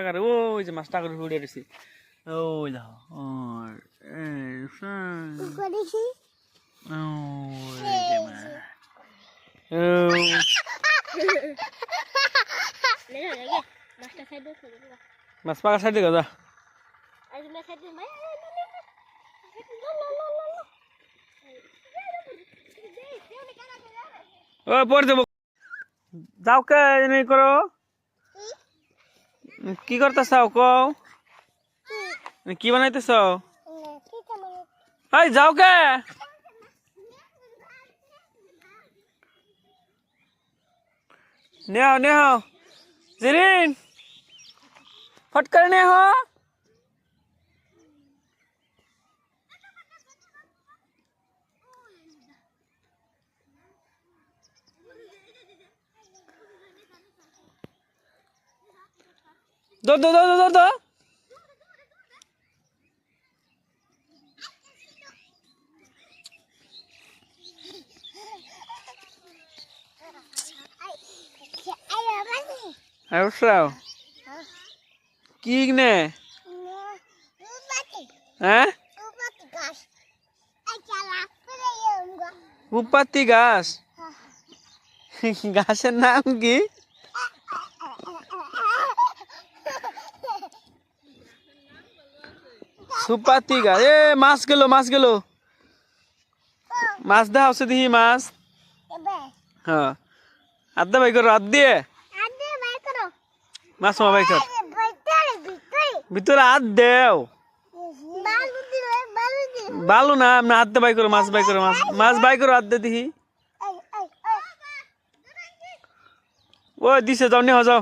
আরে ওই যে মাছটা করে উড়ে গেছে ওই দেখো ওই দেখি মাছ পাকা সাইড দিকে যা ও পড়ে দেবো যাও কে নেই করো কি করতেছ কও কি বানাইতেছ এই যাও কে নেও নেও জিরিন ফট করে নেও दो दो दो दो दो दो কি নে হ্যাঁ উপাতি গাছ গাছের নাম কি সুপাতি গাছ এ মাছ গেল মাছ দাও সে দিহি মাছ হ্যাঁ আদা ভাই করো আদ দিয়ে মাছ মা ভাই কর ভিতরে আদ দেও বালু না আপনি আদ বাই করো মাছ বাই করো মাছ বাই করো আদ দে দিহি ও দিছে যাও নিয়ে যাও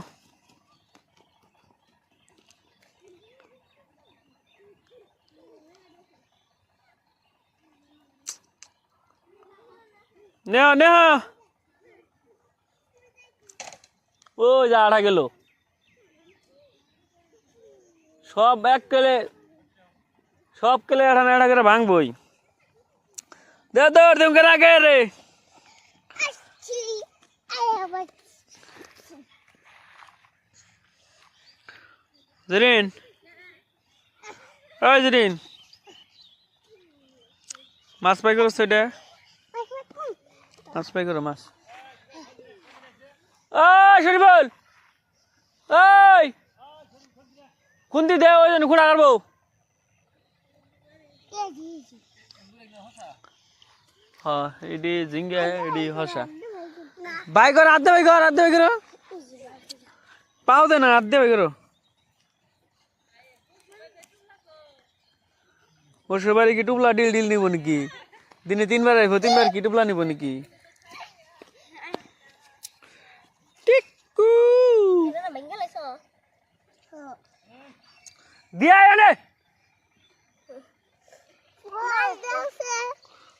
নেও নেও ও যা আড়া গেল সব এক কেলে আড়া নাড়া করে ভাঙবই দে দৌড় তুমি করে আগে রে জরিন ওই জরিন মাছ পাই করো সেটা মাছ পাই করো মাছ ওই শরীফুল ওই কুন্তি দে ওই জন্য খুঁড়া করবো হ্যাঁ এডি জিঙ্গা এডি হসা বাই কর আধে বাই করো পাও দে না আধে বাই করো ওর বাড়ি কি টুপলা ডিল নিব নাকি দিনে 3 বার আইবো 3 বার কি টুপলা নিব নাকি টিকু দিয়া এনে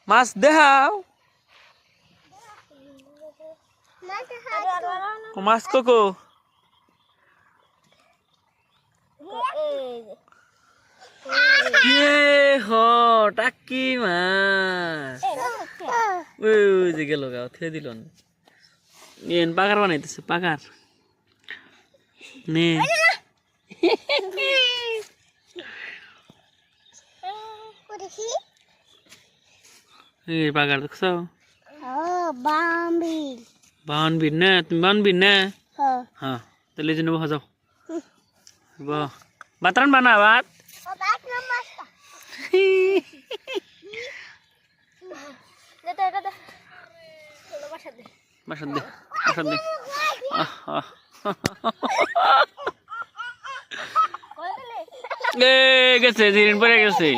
মাছ দেখাও মাছ কোকো টাকি মাছ ওই যে গেল গাও থে দিল পাকার বানাইতেছে পাকার নে পাকার দেখছো বাউনবির না তুমি বাউনবির না হ্যাঁ তাহলে জন্য যাও বাতরান বানা ভাত বাসার দে গেছে জিরিন পরে গেছে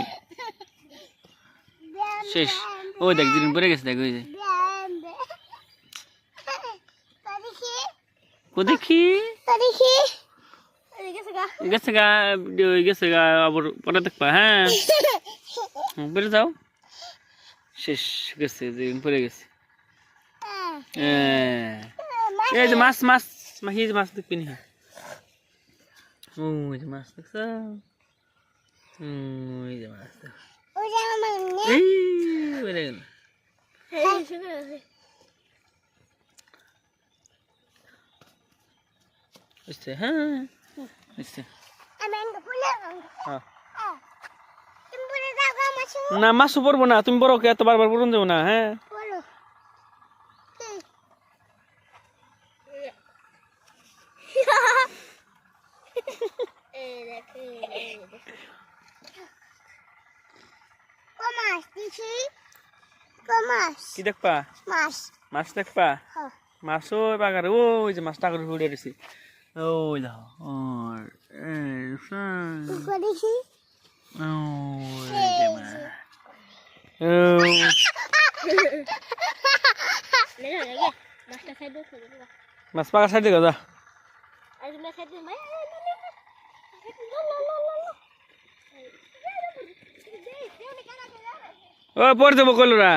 শেষ ও দেখ জিরিন পরে গেছে দেখ ওই যে দেখি গেছে গা আবার পরে দেখবা হ্যাঁ বেড়ে যাও শেষ গেছে জিরিন পরে গেছে এই যে মাছ দেখবি না ওই যে মাছ দেখছ ওই যে মাছ হ্যাঁ হইছে আমি আঙ্গ ফুলে হ্যাঁ তুমি বলে দাও গা মাছু না মাছ পড়বো না তুমি বড় কে এত বারবার পড়ুন যাবো না হ্যাঁ বলো কমাস দিছি কমাস কি দেখবা মাছ মাছ দেখবা হ্যাঁ মাছ ওই বাগারে ওই যে মাছটা করে উড়ে গেছে ওই দেখো উপরে দেখি মাছটা খাই দাও মাছ পাকা সাইড দিকে যা আজ না খাই দিই ও পড়ে দেবো কলরা